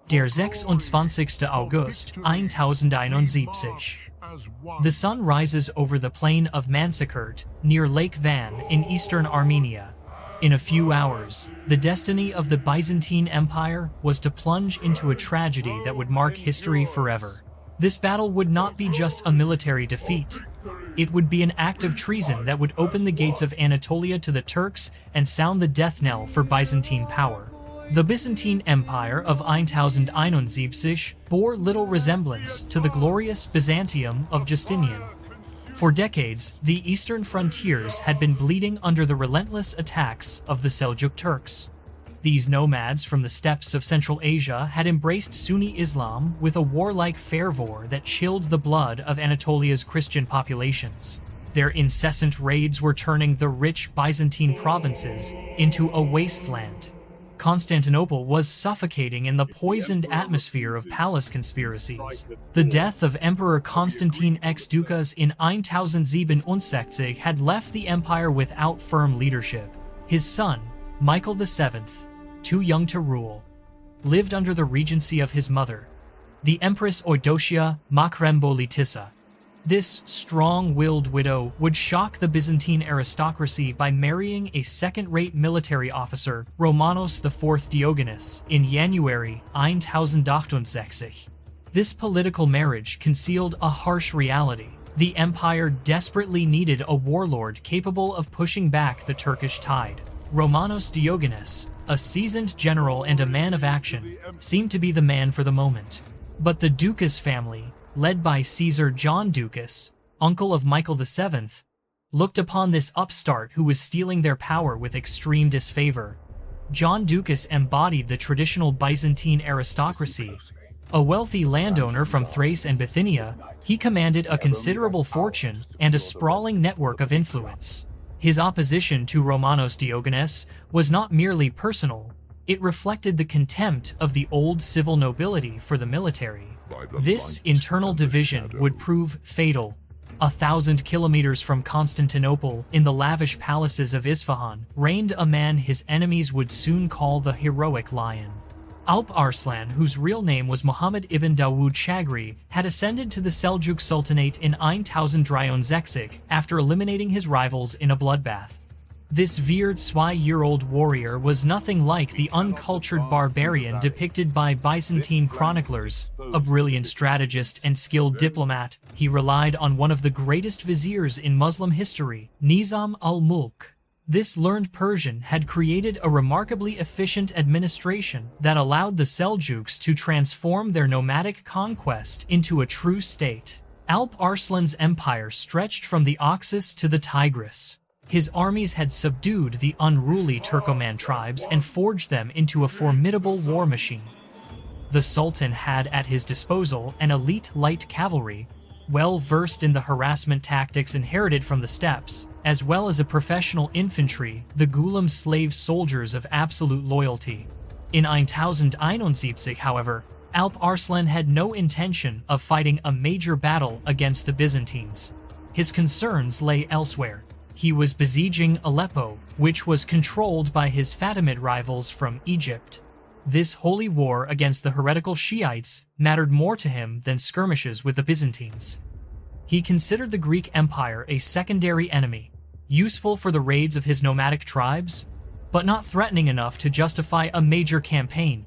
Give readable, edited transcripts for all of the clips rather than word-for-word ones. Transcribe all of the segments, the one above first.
Der 26. August 1071. The sun rises over the plain of Manzikert, near Lake Van in eastern Armenia. In a few hours, the destiny of the Byzantine Empire was to plunge into a tragedy that would mark history forever. This battle would not be just a military defeat. It would be an act of treason that would open the gates of Anatolia to the Turks and sound the death knell for Byzantine power. The Byzantine Empire of 1071 bore little resemblance to the glorious Byzantium of Justinian. For decades, the eastern frontiers had been bleeding under the relentless attacks of the Seljuk Turks. These nomads from the steppes of Central Asia had embraced Sunni Islam with a warlike fervor that chilled the blood of Anatolia's Christian populations. Their incessant raids were turning the rich Byzantine provinces into a wasteland. Constantinople was suffocating in the poisoned atmosphere of palace conspiracies. The death of Emperor Constantine X Dukas in 1067 had left the empire without firm leadership. His son, Michael VII, too young to rule, lived under the regency of his mother, the Empress Eudocia Makrembolitissa. This strong-willed widow would shock the Byzantine aristocracy by marrying a second-rate military officer, Romanos IV Diogenes, in January 1068. This political marriage concealed a harsh reality. The empire desperately needed a warlord capable of pushing back the Turkish tide. Romanos Diogenes, a seasoned general and a man of action, seemed to be the man for the moment. But the Dukas-Family, led by Caesar John Dukas, uncle of Michael VII, looked upon this upstart who was stealing their power with extreme disfavor. John Dukas embodied the traditional Byzantine aristocracy. A wealthy landowner from Thrace and Bithynia, he commanded a considerable fortune and a sprawling network of influence. His opposition to Romanos Diogenes was not merely personal, it reflected the contempt of the old civil nobility for the military. This internal division would prove fatal. 1,000 kilometers from Constantinople, in the lavish palaces of Isfahan, reigned a man his enemies would soon call the heroic lion. Alp Arslan, whose real name was Muhammad ibn Dawood Chagri, had ascended to the Seljuk Sultanate in 1063 after eliminating his rivals in a bloodbath. This veered year-old warrior was nothing like the uncultured barbarian depicted by Byzantine chroniclers. A brilliant strategist and skilled diplomat, he relied on one of the greatest viziers in Muslim history, Nizam al-Mulk. This learned Persian had created a remarkably efficient administration that allowed the Seljuks to transform their nomadic conquest into a true state. Alp Arslan's empire stretched from the Oxus to the Tigris. His armies had subdued the unruly Turkoman tribes and forged them into a formidable war machine. The Sultan had at his disposal an elite light cavalry, well versed in the harassment tactics inherited from the steppes, as well as a professional infantry, the Gulam slave soldiers of absolute loyalty. In 1071, however, Alp Arslan had no intention of fighting a major battle against the Byzantines. His concerns lay elsewhere. He was besieging Aleppo, which was controlled by his Fatimid rivals from Egypt. This holy war against the heretical Shiites mattered more to him than skirmishes with the Byzantines. He considered the Greek Empire a secondary enemy, useful for the raids of his nomadic tribes, but not threatening enough to justify a major campaign.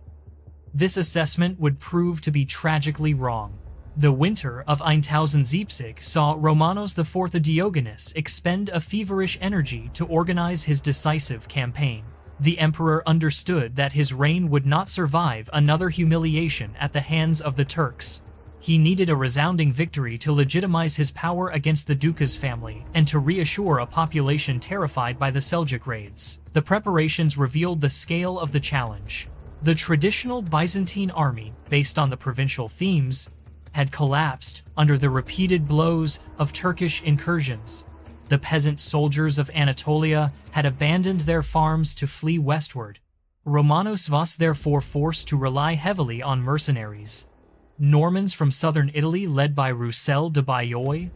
This assessment would prove to be tragically wrong. The winter of 1070 saw Romanos IV Diogenes expend a feverish energy to organize his decisive campaign. The emperor understood that his reign would not survive another humiliation at the hands of the Turks. He needed a resounding victory to legitimize his power against the Dukas-Family and to reassure a population terrified by the Seljuk raids. The preparations revealed the scale of the challenge. The traditional Byzantine army, based on the provincial themes, had collapsed under the repeated blows of Turkish incursions. The peasant soldiers of Anatolia had abandoned their farms to flee westward. Romanos was therefore forced to rely heavily on mercenaries. Normans from southern Italy led by Roussel de Bayoy,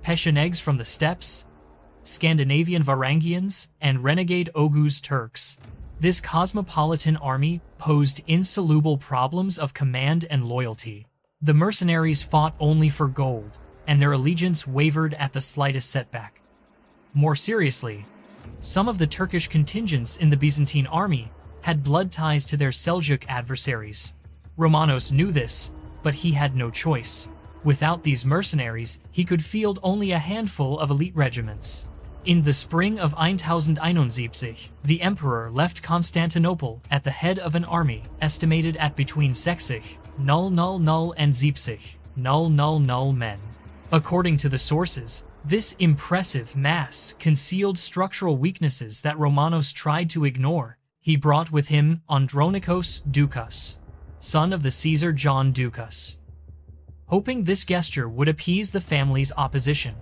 Pechenegs from the steppes, Scandinavian Varangians, and renegade Oghuz Turks. This cosmopolitan army posed insoluble problems of command and loyalty. The mercenaries fought only for gold, and their allegiance wavered at the slightest setback. More seriously, some of the Turkish contingents in the Byzantine army had blood ties to their Seljuk adversaries. Romanos knew this, but he had no choice. Without these mercenaries, he could field only a handful of elite regiments. In the spring of 1071, the emperor left Constantinople at the head of an army estimated at between 60,000 and 70,000 men. According to the sources, this impressive mass concealed structural weaknesses that Romanos tried to ignore. He brought with him Andronikos Dukas, son of the Caesar John Dukas, hoping this gesture would appease the family's opposition.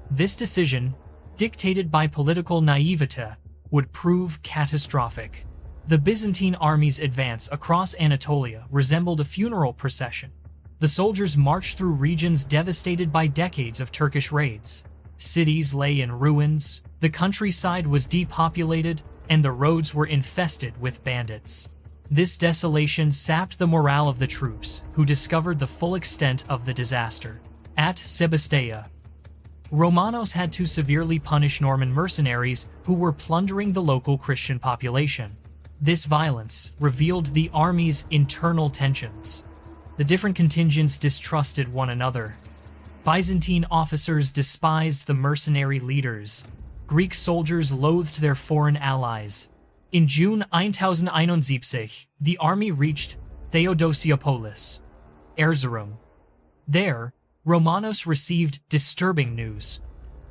This decision, dictated by political naivete, would prove catastrophic. The Byzantine army's advance across Anatolia resembled a funeral procession. The soldiers marched through regions devastated by decades of Turkish raids. Cities lay in ruins, the countryside was depopulated, and the roads were infested with bandits. This desolation sapped the morale of the troops, who discovered the full extent of the disaster. At Sebastia, Romanos had to severely punish Norman mercenaries who were plundering the local Christian population. This violence revealed the army's internal tensions. The different contingents distrusted one another. Byzantine officers despised the mercenary leaders. Greek soldiers loathed their foreign allies. In June 1071, the army reached Theodosiopolis, Erzurum. There, Romanos received disturbing news.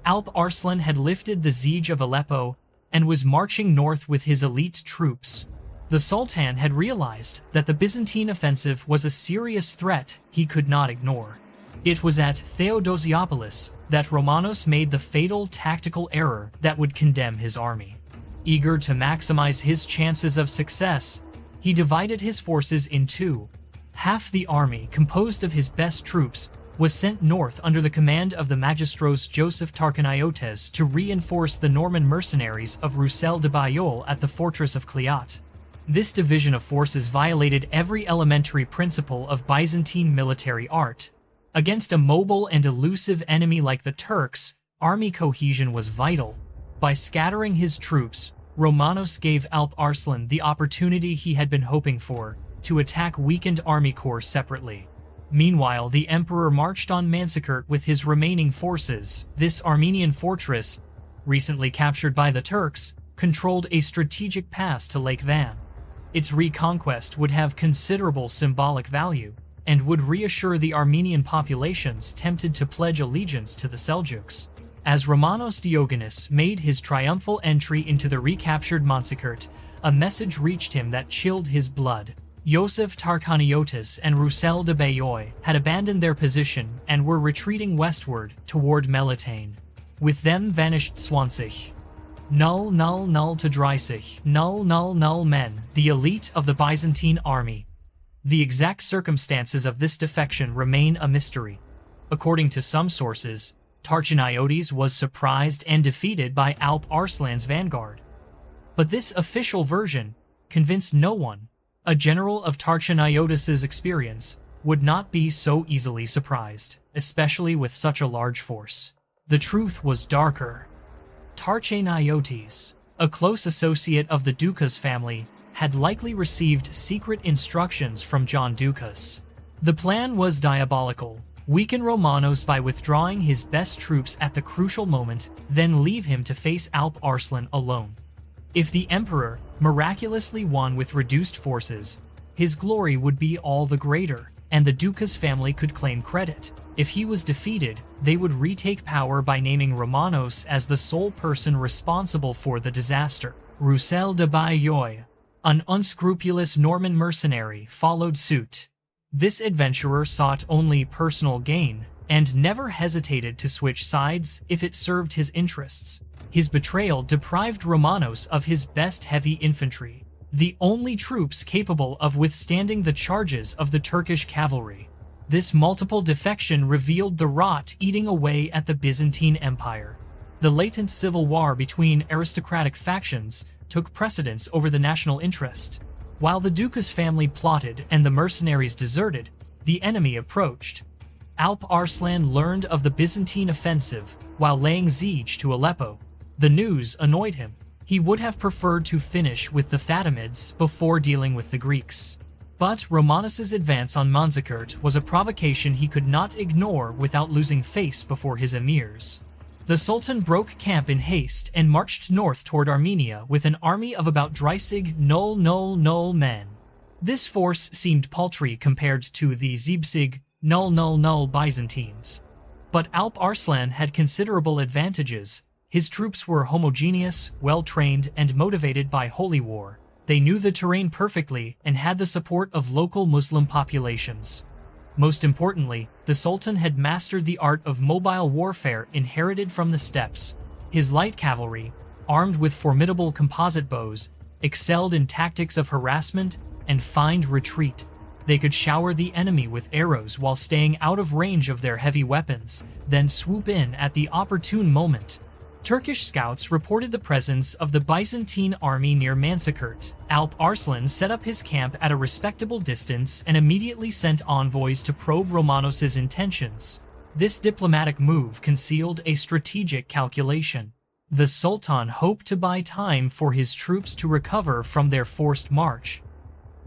Alp Arslan had lifted the siege of Aleppo and was marching north with his elite troops. The Sultan had realized that the Byzantine offensive was a serious threat he could not ignore. It was at Theodosiopolis that Romanos made the fatal tactical error that would condemn his army. Eager to maximize his chances of success, he divided his forces in two. Half the army, composed of his best troops, was sent north under the command of the magistros Joseph Tarchanaiotes to reinforce the Norman mercenaries of Roussel de Bayeul at the fortress of Cleat. This division of forces violated every elementary principle of Byzantine military art. Against a mobile and elusive enemy like the Turks, army cohesion was vital. By scattering his troops, Romanos gave Alp Arslan the opportunity he had been hoping for, to attack weakened army corps separately. Meanwhile, the emperor marched on Manzikert with his remaining forces. This Armenian fortress, recently captured by the Turks, controlled a strategic pass to Lake Van. Its reconquest would have considerable symbolic value, and would reassure the Armenian populations tempted to pledge allegiance to the Seljuks. As Romanos Diogenes made his triumphal entry into the recaptured Manzikert, a message reached him that chilled his blood. Joseph Tarchanaiotes and Roussel de Bayeul had abandoned their position and were retreating westward toward Melitane. With them vanished 20,000 to 30,000 men, the elite of the Byzantine army. The exact circumstances of this defection remain a mystery. According to some sources, Tarchanaiotes was surprised and defeated by Alp Arslan's vanguard. But this official version convinced no one. A general of Tarchanaiotes' experience would not be so easily surprised, especially with such a large force. The truth was darker. Tarchanaiotes, a close associate of the Dukas-Family, had likely received secret instructions from John Dukas. The plan was diabolical: weaken Romanos by withdrawing his best troops at the crucial moment, then leave him to face Alp Arslan alone. If the emperor miraculously won with reduced forces, his glory would be all the greater, and the Dukas family could claim credit. If he was defeated, they would retake power by naming Romanos as the sole person responsible for the disaster. Roussel de Bayeul, an unscrupulous Norman mercenary, followed suit. This adventurer sought only personal gain, and never hesitated to switch sides if it served his interests. His betrayal deprived Romanos of his best heavy infantry, the only troops capable of withstanding the charges of the Turkish cavalry. This multiple defection revealed the rot eating away at the Byzantine Empire. The latent civil war between aristocratic factions took precedence over the national interest. While the Dukas-family plotted and the mercenaries deserted, the enemy approached. Alp Arslan learned of the Byzantine offensive while laying siege to Aleppo. The news annoyed him. He would have preferred to finish with the Fatimids before dealing with the Greeks. But Romanos's advance on Manzikert was a provocation he could not ignore without losing face before his emirs. The Sultan broke camp in haste and marched north toward Armenia with an army of about 30,000 men. This force seemed paltry compared to the 70,000 Byzantines. But Alp Arslan had considerable advantages. His troops were homogeneous, well-trained, and motivated by holy war. They knew the terrain perfectly and had the support of local Muslim populations. Most importantly, the Sultan had mastered the art of mobile warfare inherited from the steppes. His light cavalry, armed with formidable composite bows, excelled in tactics of harassment and feigned retreat. They could shower the enemy with arrows while staying out of range of their heavy weapons, then swoop in at the opportune moment. Turkish scouts reported the presence of the Byzantine army near Manzikert. Alp Arslan set up his camp at a respectable distance and immediately sent envoys to probe Romanos's intentions. This diplomatic move concealed a strategic calculation. The Sultan hoped to buy time for his troops to recover from their forced march.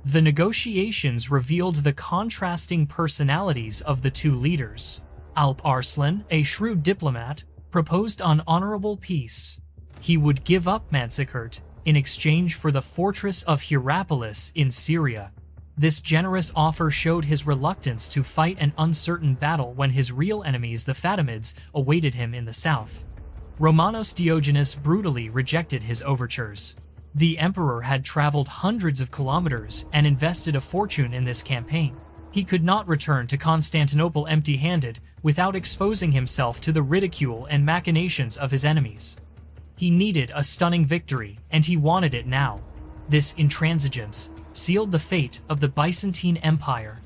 The negotiations revealed the contrasting personalities of the two leaders. Alp Arslan, a shrewd diplomat, proposed an honorable peace. He would give up Manzikert in exchange for the fortress of Hierapolis in Syria. This generous offer showed his reluctance to fight an uncertain battle when his real enemies, the Fatimids, awaited him in the south. Romanos Diogenes brutally rejected his overtures. The emperor had traveled hundreds of kilometers and invested a fortune in this campaign. He could not return to Constantinople empty-handed without exposing himself to the ridicule and machinations of his enemies. He needed a stunning victory, and he wanted it now. This intransigence sealed the fate of the Byzantine Empire.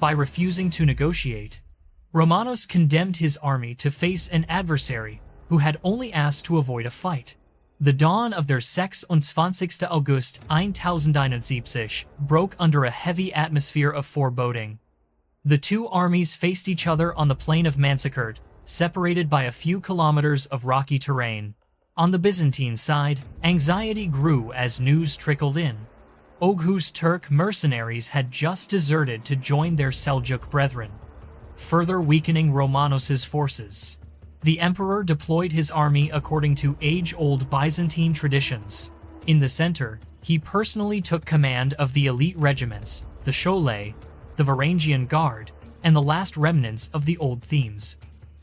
By refusing to negotiate, Romanos condemned his army to face an adversary who had only asked to avoid a fight. The dawn of their 26. August 1071 broke under a heavy atmosphere of foreboding. The two armies faced each other on the plain of Manzikert, separated by a few kilometers of rocky terrain. On the Byzantine side, anxiety grew as news trickled in. Oghuz Turk mercenaries had just deserted to join their Seljuk brethren, further weakening Romanos's forces. The emperor deployed his army according to age-old Byzantine traditions. In the center, he personally took command of the elite regiments, the Sholay, the Varangian Guard, and the last remnants of the old themes.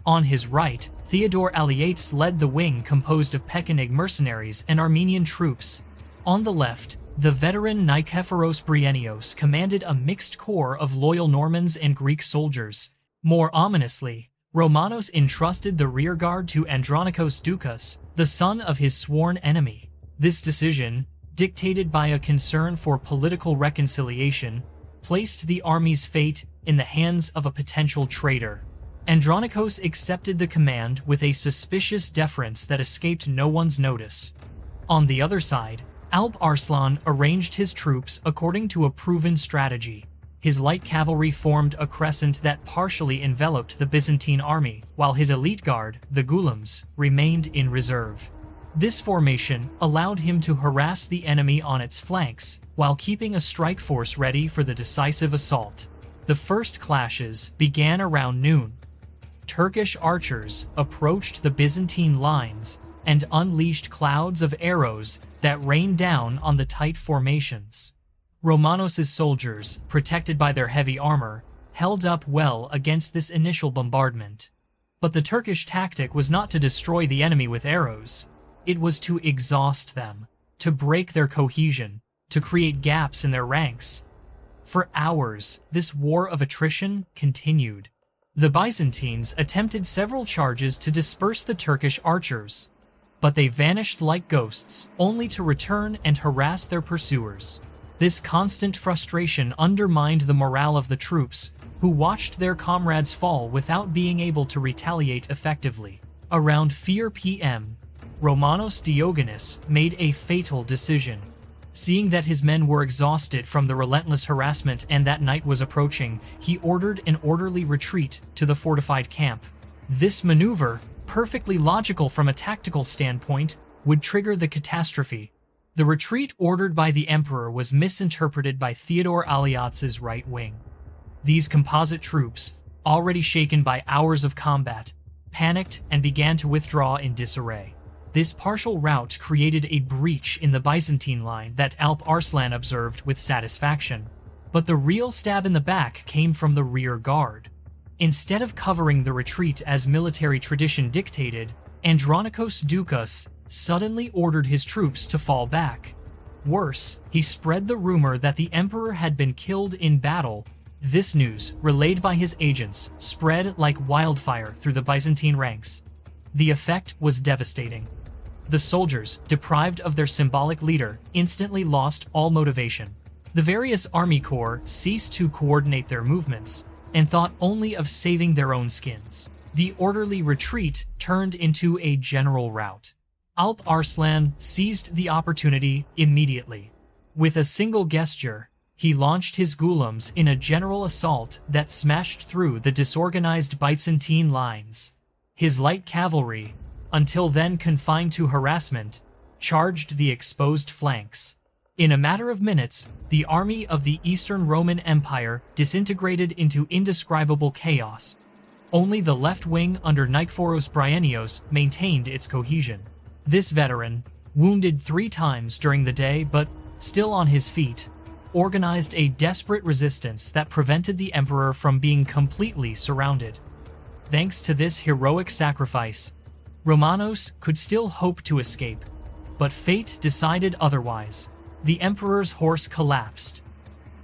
On his right, Theodore Alyates led the wing composed of Pechenig mercenaries and Armenian troops. On the left, the veteran Nikephoros Bryennios commanded a mixed corps of loyal Normans and Greek soldiers. More ominously, Romanos entrusted the rearguard to Andronikos Dukas, the son of his sworn enemy. This decision, dictated by a concern for political reconciliation, placed the army's fate in the hands of a potential traitor. Andronikos accepted the command with a suspicious deference that escaped no one's notice. On the other side, Alp Arslan arranged his troops according to a proven strategy. His light cavalry formed a crescent that partially enveloped the Byzantine army, while his elite guard, the Ghulams, remained in reserve. This formation allowed him to harass the enemy on its flanks, while keeping a strike force ready for the decisive assault. The first clashes began around noon. Turkish archers approached the Byzantine lines and unleashed clouds of arrows that rained down on the tight formations. Romanos's soldiers, protected by their heavy armor, held up well against this initial bombardment. But the Turkish tactic was not to destroy the enemy with arrows. It was to exhaust them, to break their cohesion, to create gaps in their ranks. For hours, this war of attrition continued. The Byzantines attempted several charges to disperse the Turkish archers, but they vanished like ghosts, only to return and harass their pursuers. This constant frustration undermined the morale of the troops, who watched their comrades fall without being able to retaliate effectively. Around 4 p.m., Romanos Diogenes made a fatal decision. Seeing that his men were exhausted from the relentless harassment and that night was approaching, he ordered an orderly retreat to the fortified camp. This maneuver, perfectly logical from a tactical standpoint, would trigger the catastrophe. The retreat ordered by the emperor was misinterpreted by Theodore Alliatz's right wing. These composite troops, already shaken by hours of combat, panicked and began to withdraw in disarray. This partial rout created a breach in the Byzantine line that Alp Arslan observed with satisfaction. But the real stab in the back came from the rear guard. Instead of covering the retreat as military tradition dictated, Andronikos Dukas suddenly ordered his troops to fall back. Worse, he spread the rumor that the emperor had been killed in battle. This news, relayed by his agents, spread like wildfire through the Byzantine ranks. The effect was devastating. The soldiers, deprived of their symbolic leader, instantly lost all motivation. The various army corps ceased to coordinate their movements and thought only of saving their own skins. The orderly retreat turned into a general rout. Alp Arslan seized the opportunity immediately. With a single gesture, he launched his ghulams in a general assault that smashed through the disorganized Byzantine lines. His light cavalry, until then confined to harassment, charged the exposed flanks. In a matter of minutes, the army of the Eastern Roman Empire disintegrated into indescribable chaos. Only the left wing under Nikephoros Bryennios maintained its cohesion. This veteran, wounded 3 times during the day but still on his feet, organized a desperate resistance that prevented the emperor from being completely surrounded. Thanks to this heroic sacrifice, Romanos could still hope to escape, but fate decided otherwise. The emperor's horse collapsed.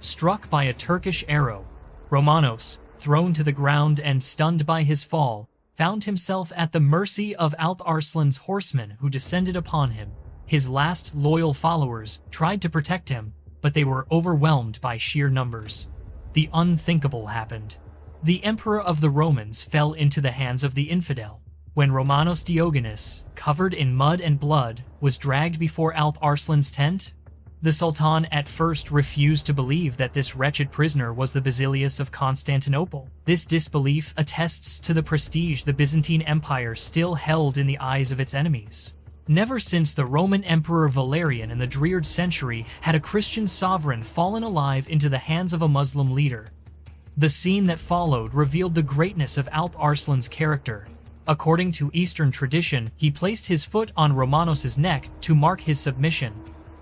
Struck by a Turkish arrow, Romanos, thrown to the ground and stunned by his fall, found himself at the mercy of Alp Arslan's horsemen who descended upon him. His last loyal followers tried to protect him, but they were overwhelmed by sheer numbers. The unthinkable happened. The emperor of the Romans fell into the hands of the infidel. When Romanos Diogenes, covered in mud and blood, was dragged before Alp Arslan's tent, the Sultan at first refused to believe that this wretched prisoner was the Basilius of Constantinople. This disbelief attests to the prestige the Byzantine Empire still held in the eyes of its enemies. Never since the Roman Emperor Valerian in the Dreard century had a Christian sovereign fallen alive into the hands of a Muslim leader. The scene that followed revealed the greatness of Alp Arslan's character. According to Eastern tradition, he placed his foot on Romanos's neck to mark his submission.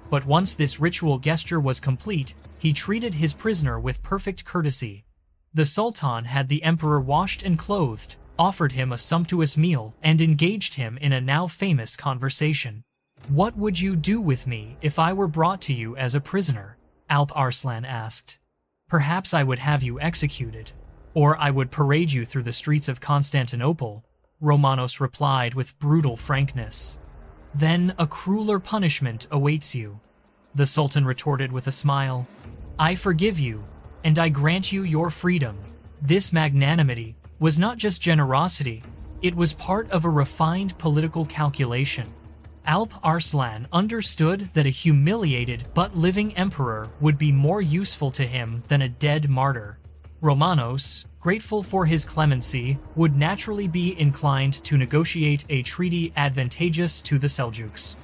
But once this ritual gesture was complete, he treated his prisoner with perfect courtesy. The Sultan had the emperor washed and clothed, offered him a sumptuous meal, and engaged him in a now famous conversation. "What would you do with me if I were brought to you as a prisoner?" Alp Arslan asked. "Perhaps I would have you executed, or I would parade you through the streets of Constantinople," Romanos replied with brutal frankness. "Then a crueler punishment awaits you," the Sultan retorted with a smile. "I forgive you, and I grant you your freedom." This magnanimity was not just generosity, it was part of a refined political calculation. Alp Arslan understood that a humiliated but living emperor would be more useful to him than a dead martyr. Romanos, grateful for his clemency, would naturally be inclined to negotiate a treaty advantageous to the Seldschuks.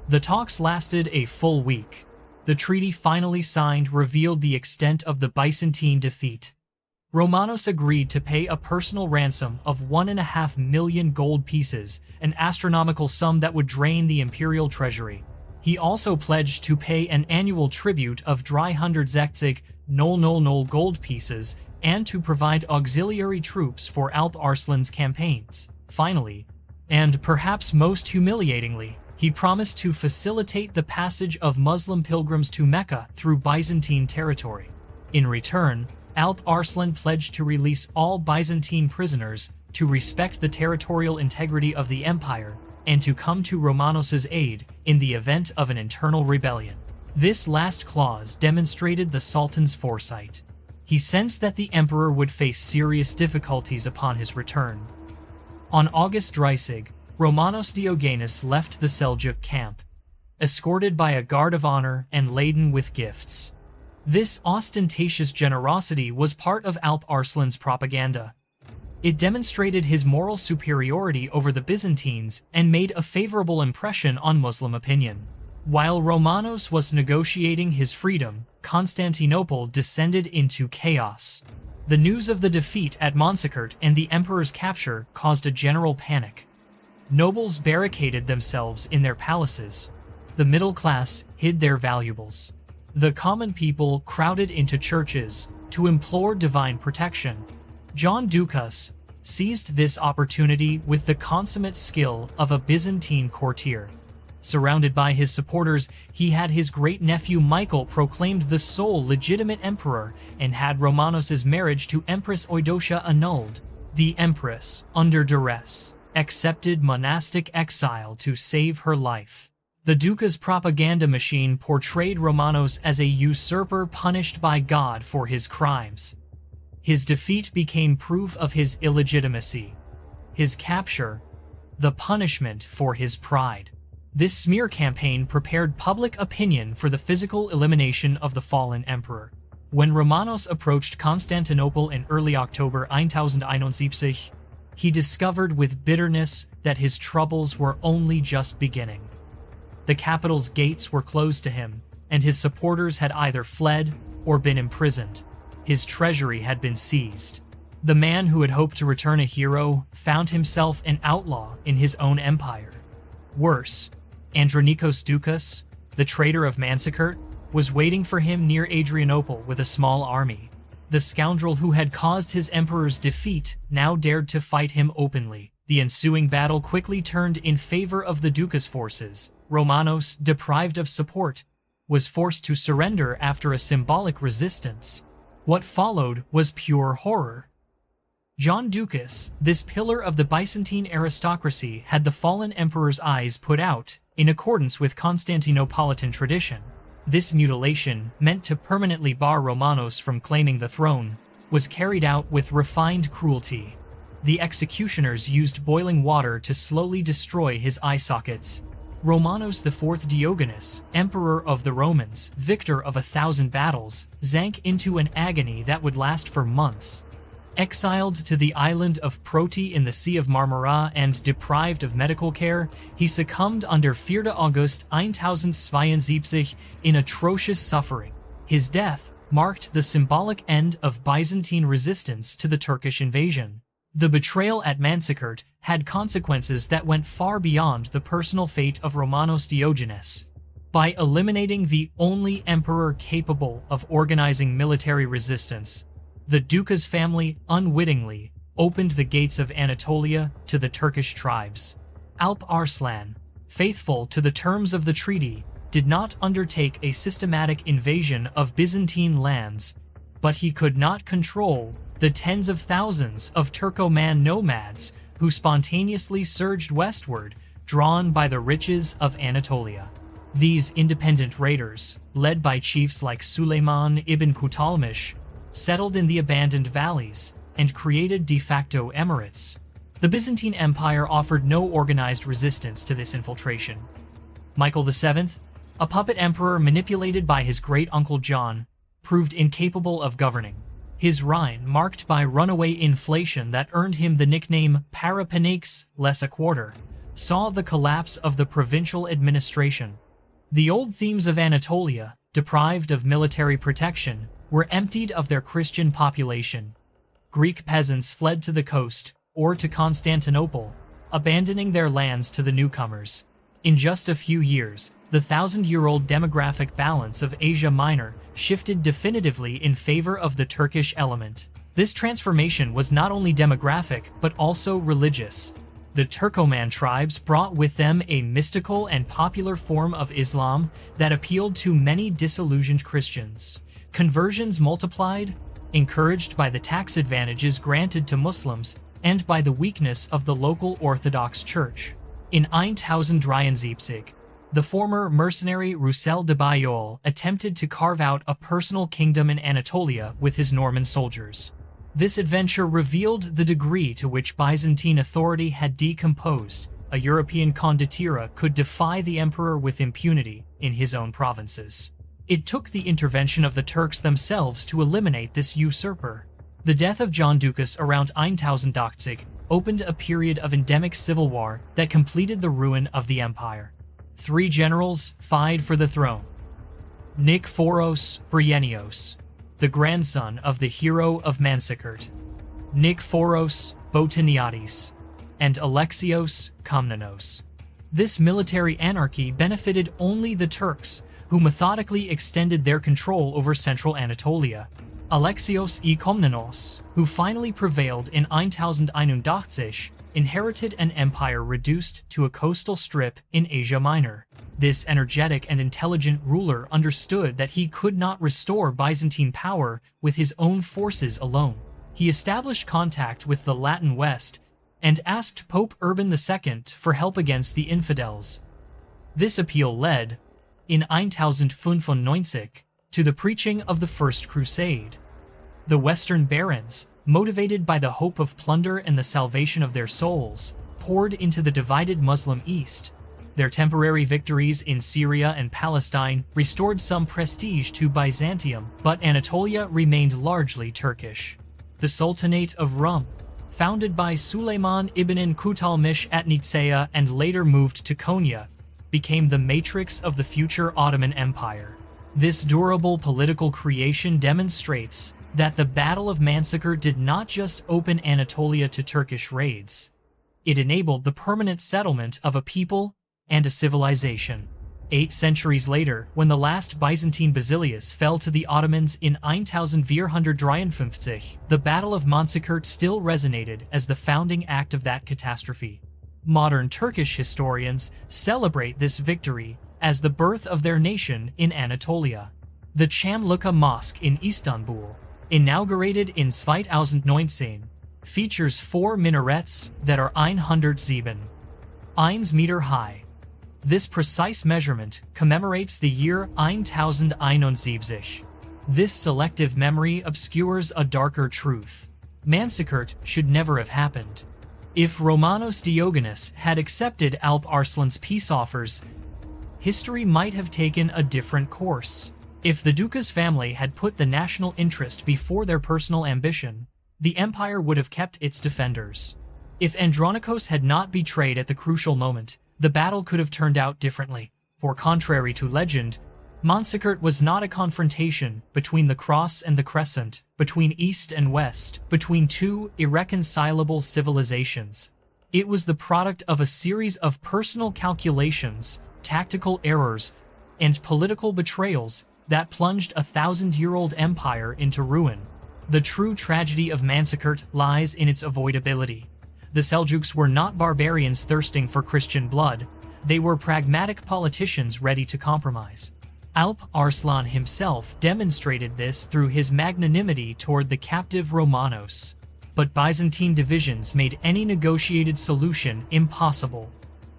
The talks lasted a full week. The treaty finally signed revealed the extent of the Byzantine defeat. Romanos agreed to pay a personal ransom of 1.5 million gold pieces, an astronomical sum that would drain the imperial treasury. He also pledged to pay an annual tribute of 360 gold pieces and to provide auxiliary troops for Alp Arslan's campaigns. Finally, and perhaps most humiliatingly, he promised to facilitate the passage of Muslim pilgrims to Mecca through Byzantine territory. In return, Alp Arslan pledged to release all Byzantine prisoners, to respect the territorial integrity of the empire, and to come to Romanos's aid in the event of an internal rebellion. This last clause demonstrated the Sultan's foresight. He sensed that the emperor would face serious difficulties upon his return. On August Dreissig, Romanos Diogenes left the Seljuk camp, escorted by a guard of honor and laden with gifts. This ostentatious generosity was part of Alp Arslan's propaganda. It demonstrated his moral superiority over the Byzantines and made a favorable impression on Muslim opinion. While Romanos was negotiating his freedom, Constantinople descended into chaos. The news of the defeat at Manzikert and the emperor's capture caused a general panic. Nobles barricaded themselves in their palaces. The middle class hid their valuables. The common people crowded into churches to implore divine protection. John Dukas seized this opportunity with the consummate skill of a Byzantine courtier. Surrounded by his supporters, he had his great-nephew Michael proclaimed the sole legitimate emperor and had Romanos's marriage to Empress Eudocia annulled. The empress, under duress, accepted monastic exile to save her life. The Duca's propaganda machine portrayed Romanos as a usurper punished by God for his crimes. His defeat became proof of his illegitimacy. His capture, the punishment for his pride. This smear campaign prepared public opinion for the physical elimination of the fallen emperor. When Romanos approached Constantinople in early October 1071, he discovered with bitterness that his troubles were only just beginning. The capital's gates were closed to him, and his supporters had either fled or been imprisoned. His treasury had been seized. The man who had hoped to return a hero found himself an outlaw in his own empire. Worse, Andronikos Dukas, the traitor of Manzikert, was waiting for him near Adrianople with a small army. The scoundrel who had caused his emperor's defeat now dared to fight him openly. The ensuing battle quickly turned in favor of the Dukas' forces. Romanos, deprived of support, was forced to surrender after a symbolic resistance. What followed was pure horror. John Dukas, this pillar of the Byzantine aristocracy, had the fallen emperor's eyes put out, in accordance with Constantinopolitan tradition. This mutilation, meant to permanently bar Romanos from claiming the throne, was carried out with refined cruelty. The executioners used boiling water to slowly destroy his eye sockets. Romanos IV Diogenes, emperor of the Romans, victor of 1,000 battles, sank into an agony that would last for months. Exiled to the island of Proti in the Sea of Marmara and deprived of medical care, he succumbed under führte August 1072 in atrocious suffering. His death marked the symbolic end of Byzantine resistance to the Turkish invasion. The betrayal at Manzikert had consequences that went far beyond the personal fate of Romanos Diogenes. By eliminating the only emperor capable of organizing military resistance, the Dukas family unwittingly opened the gates of Anatolia to the Turkish tribes. Alp Arslan, faithful to the terms of the treaty, did not undertake a systematic invasion of Byzantine lands, but he could not control the tens of thousands of Turkoman nomads who spontaneously surged westward, drawn by the riches of Anatolia. These independent raiders, led by chiefs like Suleiman ibn Kutalmish, settled in the abandoned valleys and created de facto emirates. The Byzantine Empire offered no organized resistance to this infiltration. Michael VII, a puppet emperor manipulated by his great-uncle John, proved incapable of governing. His reign, marked by runaway inflation that earned him the nickname Parapanix, less a quarter, saw the collapse of the provincial administration. The old themes of Anatolia, deprived of military protection, were emptied of their Christian population. Greek peasants fled to the coast or to Constantinople, abandoning their lands to the newcomers. In just a few years, the 1,000-year-old demographic balance of Asia Minor shifted definitively in favor of the Turkish element. This transformation was not only demographic but also religious. The Turkoman tribes brought with them a mystical and popular form of Islam that appealed to many disillusioned Christians. Conversions multiplied, encouraged by the tax advantages granted to Muslims and by the weakness of the local Orthodox Church. In 1073, the former mercenary Roussel de Bayol attempted to carve out a personal kingdom in Anatolia with his Norman soldiers. This adventure revealed the degree to which Byzantine authority had decomposed a European condottiere could defy the emperor with impunity in his own provinces. It took the intervention of the Turks themselves to eliminate this usurper. The death of John Dukas around 1000 opened a period of endemic civil war that completed the ruin of the empire. 3 generals vied for the throne. Nikephoros Bryennios, the grandson of the hero of Manzikert, Nikephoros Botaniades, and Alexios Komnenos. This military anarchy benefited only the Turks, who methodically extended their control over central Anatolia. Alexios I Komnenos, who finally prevailed in 1081, inherited an empire reduced to a coastal strip in Asia Minor. This energetic and intelligent ruler understood that he could not restore Byzantine power with his own forces alone. He established contact with the Latin West and asked Pope Urban II for help against the infidels. This appeal led, in 1095, to the preaching of the First Crusade. The Western barons, motivated by the hope of plunder and the salvation of their souls, poured into the divided Muslim East. Their temporary victories in Syria and Palestine restored some prestige to Byzantium, but Anatolia remained largely Turkish. The Sultanate of Rum, founded by Süleyman ibn Kutalmış at Nicaea and later moved to Konya, became the matrix of the future Ottoman Empire. This durable political creation demonstrates that the Battle of Manzikert did not just open Anatolia to Turkish raids. It enabled the permanent settlement of a people and a civilization. 8 centuries later, when the last Byzantine basileus fell to the Ottomans in 1453, the Battle of Manzikert still resonated as the founding act of that catastrophe. Modern Turkish historians celebrate this victory as the birth of their nation in Anatolia. The Çamlıca Mosque in Istanbul, inaugurated in 2019, features 4 minarets that are 107 meter high. This precise measurement commemorates the year 1071. This selective memory obscures a darker truth. Manzikert should never have happened. If Romanos Diogenes had accepted Alp Arslan's peace offers, history might have taken a different course. If the Dukas family had put the national interest before their personal ambition, the empire would have kept its defenders. If Andronikos had not betrayed at the crucial moment, the battle could have turned out differently. For contrary to legend, Manzikert was not a confrontation between the cross and the crescent, between east and west, between 2 irreconcilable civilizations. It was the product of a series of personal calculations, tactical errors, and political betrayals that plunged a 1,000-year-old empire into ruin. The true tragedy of Manzikert lies in its avoidability. The Seldschuks were not barbarians thirsting for Christian blood, they were pragmatic politicians ready to compromise. Alp Arslan himself demonstrated this through his magnanimity toward the captive Romanos. But Byzantine divisions made any negotiated solution impossible.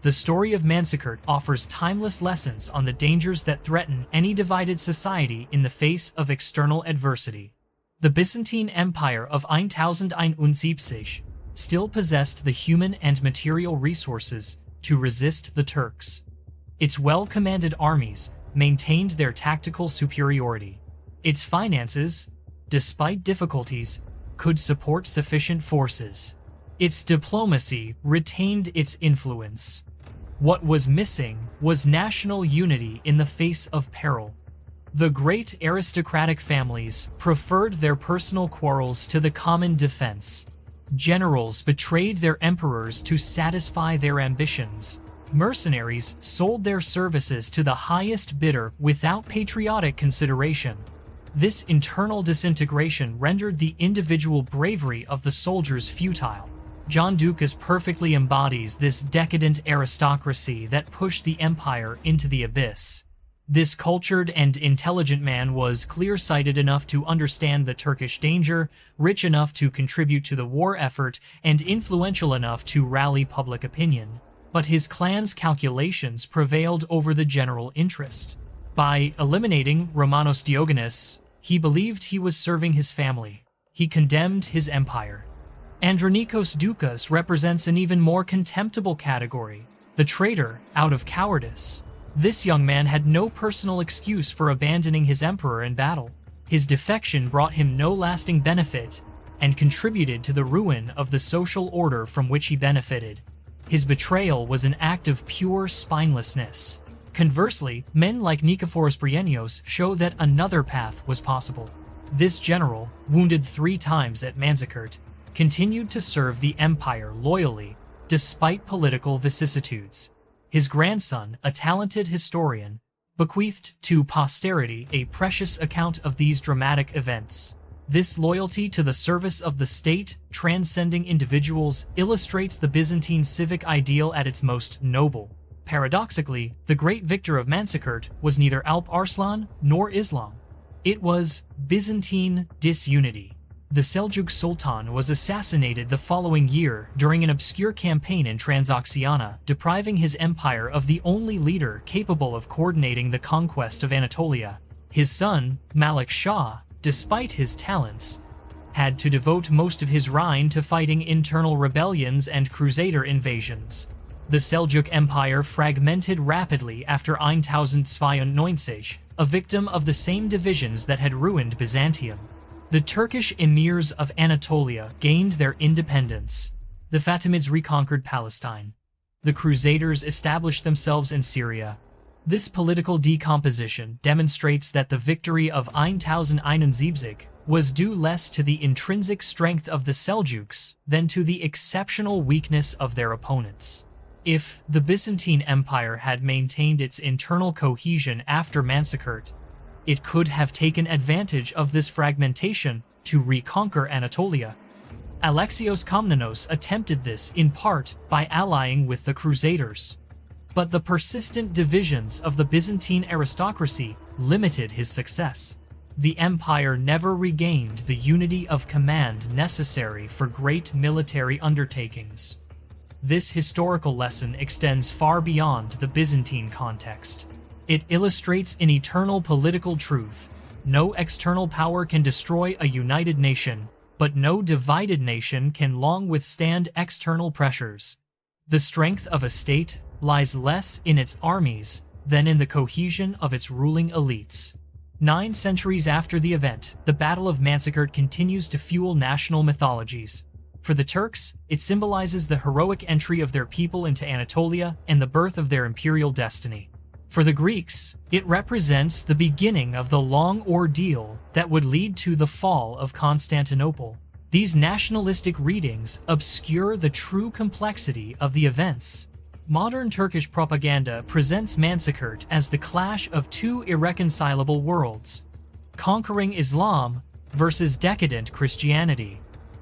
The story of Manzikert offers timeless lessons on the dangers that threaten any divided society in the face of external adversity. The Byzantine Empire of 1071 still possessed the human and material resources to resist the Turks. Its well-commanded armies maintained their tactical superiority. Its finances, despite difficulties, could support sufficient forces. Its diplomacy retained its influence. What was missing was national unity in the face of peril. The great aristocratic families preferred their personal quarrels to the common defense. Generals betrayed their emperors to satisfy their ambitions. Mercenaries sold their services to the highest bidder without patriotic consideration. This internal disintegration rendered the individual bravery of the soldiers futile. John Dukas perfectly embodies this decadent aristocracy that pushed the empire into the abyss. This cultured and intelligent man was clear-sighted enough to understand the Turkish danger, rich enough to contribute to the war effort, and influential enough to rally public opinion. But his clan's calculations prevailed over the general interest. By eliminating Romanos Diogenes, he believed he was serving his family. He condemned his empire. Andronikos Doukas represents an even more contemptible category, the traitor out of cowardice. This young man had no personal excuse for abandoning his emperor in battle. His defection brought him no lasting benefit and contributed to the ruin of the social order from which he benefited. His betrayal was an act of pure spinelessness. Conversely, men like Nikephoros Bryennios show that another path was possible. This general, wounded 3 times at Manzikert, continued to serve the empire loyally, despite political vicissitudes. His grandson, a talented historian, bequeathed to posterity a precious account of these dramatic events. This loyalty to the service of the state, transcending individuals, illustrates the Byzantine civic ideal at its most noble. Paradoxically, the great victor of Manzikert was neither Alp Arslan nor Islam. It was Byzantine disunity. The Seljuk Sultan was assassinated the following year during an obscure campaign in Transoxiana, depriving his empire of the only leader capable of coordinating the conquest of Anatolia. His son, Malik Shah, despite his talents, had to devote most of his reign to fighting internal rebellions and crusader invasions. The Seljuk Empire fragmented rapidly after 1092, a victim of the same divisions that had ruined Byzantium. The Turkish emirs of Anatolia gained their independence. The Fatimids reconquered Palestine. The Crusaders established themselves in Syria. This political decomposition demonstrates that the victory of 1071 was due less to the intrinsic strength of the Seljuks than to the exceptional weakness of their opponents. If the Byzantine Empire had maintained its internal cohesion after Manzikert, it could have taken advantage of this fragmentation to reconquer Anatolia. Alexios Komnenos attempted this in part by allying with the Crusaders. But the persistent divisions of the Byzantine aristocracy limited his success. The empire never regained the unity of command necessary for great military undertakings. This historical lesson extends far beyond the Byzantine context. It illustrates an eternal political truth. No external power can destroy a united nation, but no divided nation can long withstand external pressures. The strength of a state lies less in its armies than in the cohesion of its ruling elites. 9 centuries after the event, the Battle of Manzikert continues to fuel national mythologies. For the Turks, it symbolizes the heroic entry of their people into Anatolia and the birth of their imperial destiny. For the Greeks, it represents the beginning of the long ordeal that would lead to the fall of Constantinople. These nationalistic readings obscure the true complexity of the events. Modern Turkish propaganda presents Manzikert as the clash of 2 irreconcilable worlds: conquering Islam versus decadent Christianity.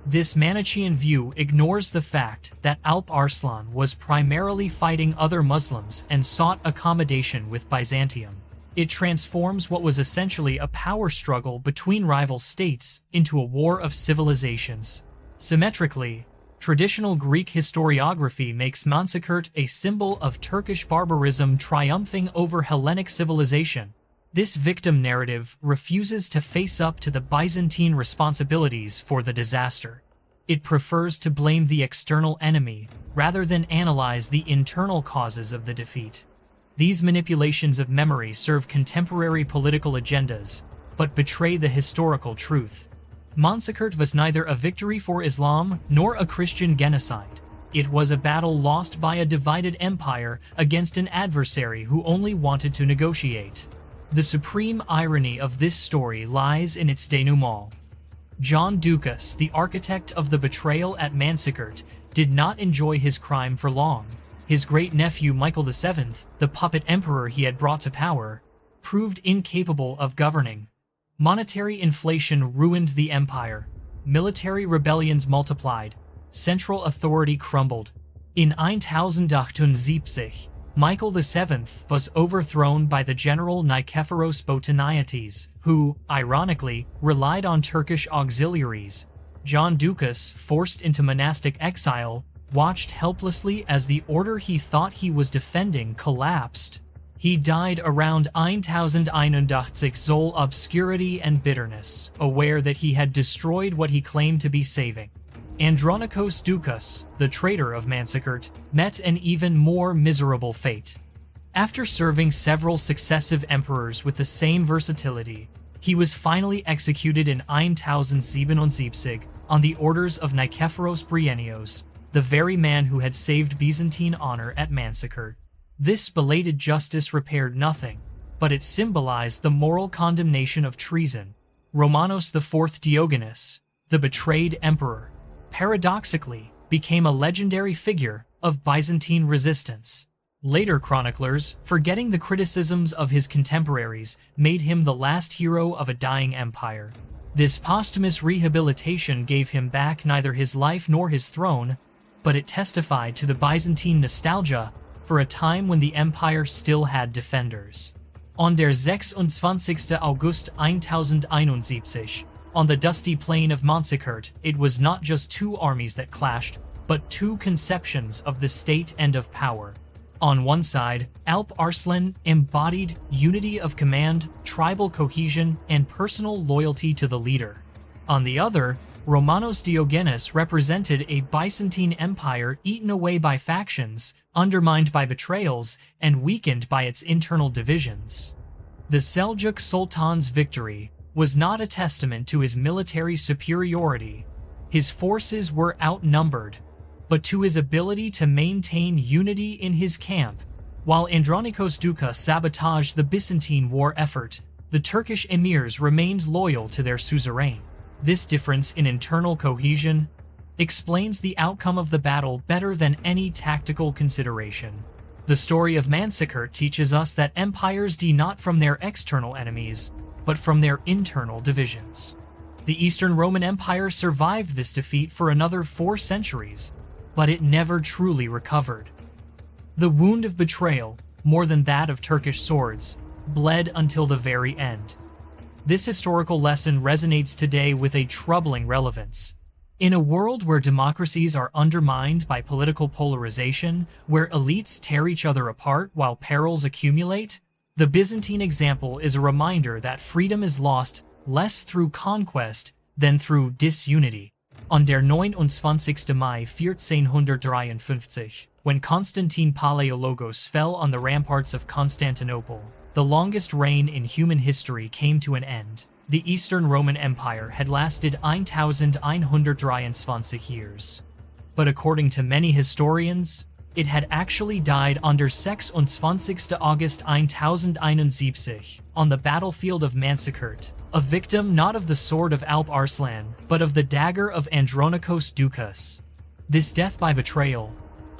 This Manichaean view ignores the fact that Alp Arslan was primarily fighting other Muslims and sought accommodation with Byzantium. It transforms what was essentially a power struggle between rival states into a war of civilizations. Symmetrically, traditional Greek historiography makes Manzikert a symbol of Turkish barbarism triumphing over Hellenic civilization. This victim narrative refuses to face up to the Byzantine responsibilities for the disaster. It prefers to blame the external enemy rather than analyze the internal causes of the defeat. These manipulations of memory serve contemporary political agendas, but betray the historical truth. Manzikert was neither a victory for Islam nor a Christian genocide. It was a battle lost by a divided empire against an adversary who only wanted to negotiate. The supreme irony of this story lies in its denouement. John Dukas, the architect of the betrayal at Manzikert, did not enjoy his crime for long. His great-nephew Michael VII, the puppet emperor he had brought to power, proved incapable of governing. Monetary inflation ruined the empire. Military rebellions multiplied. Central authority crumbled. In 1078, Michael VII was overthrown by the general Nikephoros Botaniates, who, ironically, relied on Turkish auxiliaries. John Dukas, forced into monastic exile, watched helplessly as the order he thought he was defending collapsed. He died around 1081 Zol obscurity and bitterness, aware that he had destroyed what he claimed to be saving. Andronikos Dukas, the traitor of Manzikert, met an even more miserable fate. After serving several successive emperors with the same versatility, he was finally executed in 1077 on the orders of Nikephoros Bryennios, the very man who had saved Byzantine honor at Manzikert. This belated justice repaired nothing, but it symbolized the moral condemnation of treason. Romanos IV Diogenes, the betrayed emperor, paradoxically became a legendary figure of Byzantine resistance. Later chroniclers, forgetting the criticisms of his contemporaries, made him the last hero of a dying empire. This posthumous rehabilitation gave him back neither his life nor his throne, but it testified to the Byzantine nostalgia for a time when the empire still had defenders. On der 26. August 1071, on the dusty plain of Manzikert, it was not just two armies that clashed, but two conceptions of the state and of power. On one side, Alp Arslan embodied unity of command, tribal cohesion, and personal loyalty to the leader. On the other, Romanos Diogenes represented a Byzantine empire eaten away by factions, undermined by betrayals, and weakened by its internal divisions. The Seljuk Sultan's victory was not a testament to his military superiority. His forces were outnumbered, but to his ability to maintain unity in his camp. While Andronikos Dukas sabotaged the Byzantine war effort, the Turkish emirs remained loyal to their suzerain. This difference in internal cohesion explains the outcome of the battle better than any tactical consideration. The story of Manzikert teaches us that empires die not from their external enemies, but from their internal divisions. The Eastern Roman Empire survived this defeat for another 4 centuries, but it never truly recovered. The wound of betrayal, more than that of Turkish swords, bled until the very end. This historical lesson resonates today with a troubling relevance. In a world where democracies are undermined by political polarization, where elites tear each other apart while perils accumulate, the Byzantine example is a reminder that freedom is lost less through conquest than through disunity. On der 29. Mai 1453, when Constantine Palaiologos fell on the ramparts of Constantinople, the longest reign in human history came to an end. The Eastern Roman Empire had lasted 1123 years. But according to many historians, it had actually died on der 26. August 1071 on the battlefield of Manzikert, a victim not of the sword of Alp Arslan, but of the dagger of Andronikos Dukas. This death by betrayal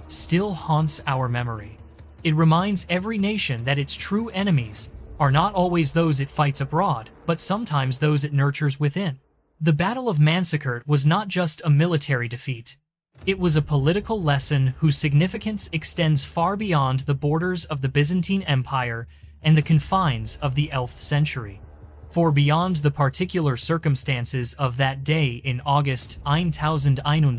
still haunts our memory. It reminds every nation that its true enemies are not always those it fights abroad, but sometimes those it nurtures within. The Battle of Manzikert was not just a military defeat. It was a political lesson whose significance extends far beyond the borders of the Byzantine Empire and the confines of the 11th century. For beyond the particular circumstances of that day in August 1071,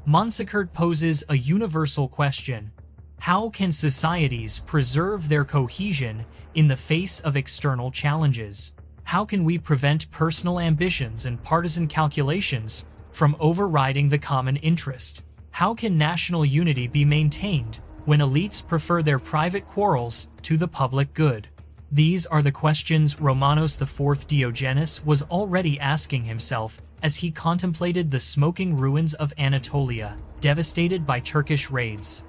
Manzikert poses a universal question. How can societies preserve their cohesion in the face of external challenges? How can we prevent personal ambitions and partisan calculations from overriding the common interest? How can national unity be maintained when elites prefer their private quarrels to the public good? These are the questions Romanos IV Diogenes was already asking himself as he contemplated the smoking ruins of Anatolia, devastated by Turkish raids.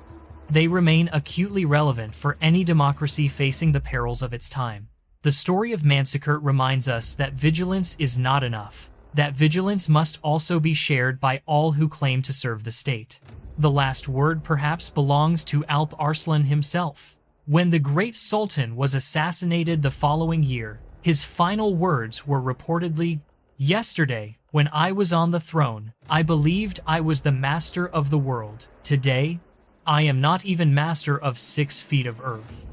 They remain acutely relevant for any democracy facing the perils of its time. The story of Manzikert reminds us that vigilance is not enough, that vigilance must also be shared by all who claim to serve the state. The last word perhaps belongs to Alp Arslan himself. When the great Sultan was assassinated the following year, his final words were reportedly, "Yesterday, when I was on the throne, I believed I was the master of the world. Today, I am not even master of 6 feet of earth."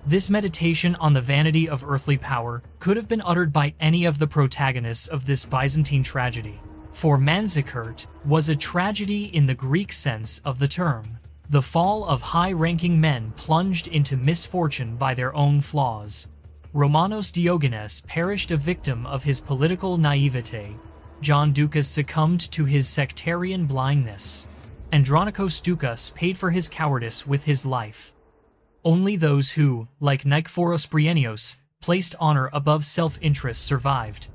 This meditation on the vanity of earthly power could have been uttered by any of the protagonists of this Byzantine tragedy. For Manzikert was a tragedy in the Greek sense of the term. The fall of high-ranking men plunged into misfortune by their own flaws. Romanos Diogenes perished a victim of his political naivete. John Dukas succumbed to his sectarian blindness. Andronikos Dukas paid for his cowardice with his life. Only those who, like Nikephoros Bryennios, placed honor above self-interest survived.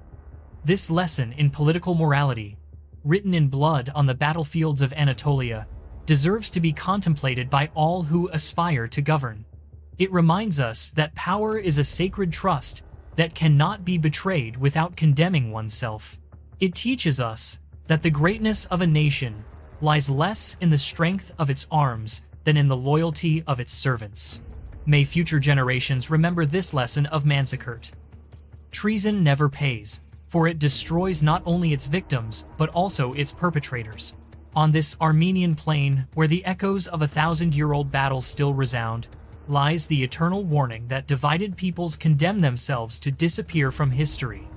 This lesson in political morality, written in blood on the battlefields of Anatolia, deserves to be contemplated by all who aspire to govern. It reminds us that power is a sacred trust that cannot be betrayed without condemning oneself. It teaches us that the greatness of a nation lies less in the strength of its arms than in the loyalty of its servants. May future generations remember this lesson of Manzikert. Treason never pays, for it destroys not only its victims but also its perpetrators. On this Armenian plain, where the echoes of a 1,000-year-old battle still resound, lies the eternal warning that divided peoples condemn themselves to disappear from history.